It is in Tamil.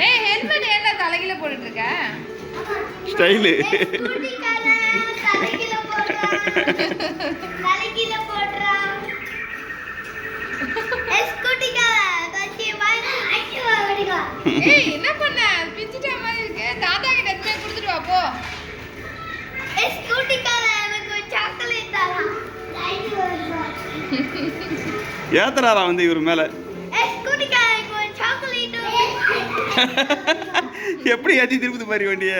ஏய் ஹெல்மெட் என்ன தலையில போட்டுட்டு இருக்க? ஸ்டைல். ஏய் என்ன பண்ண? பிஞ்சிட்ட மாதிரி இருக்கு. தாத்தா கிட்ட எடுத்து போய் கொடுத்துட்டு வா போ. ஏத்துறாரா வந்து இவர் மேல? எப்படி ஏத்தி திருப்பி பாரு வண்டிய?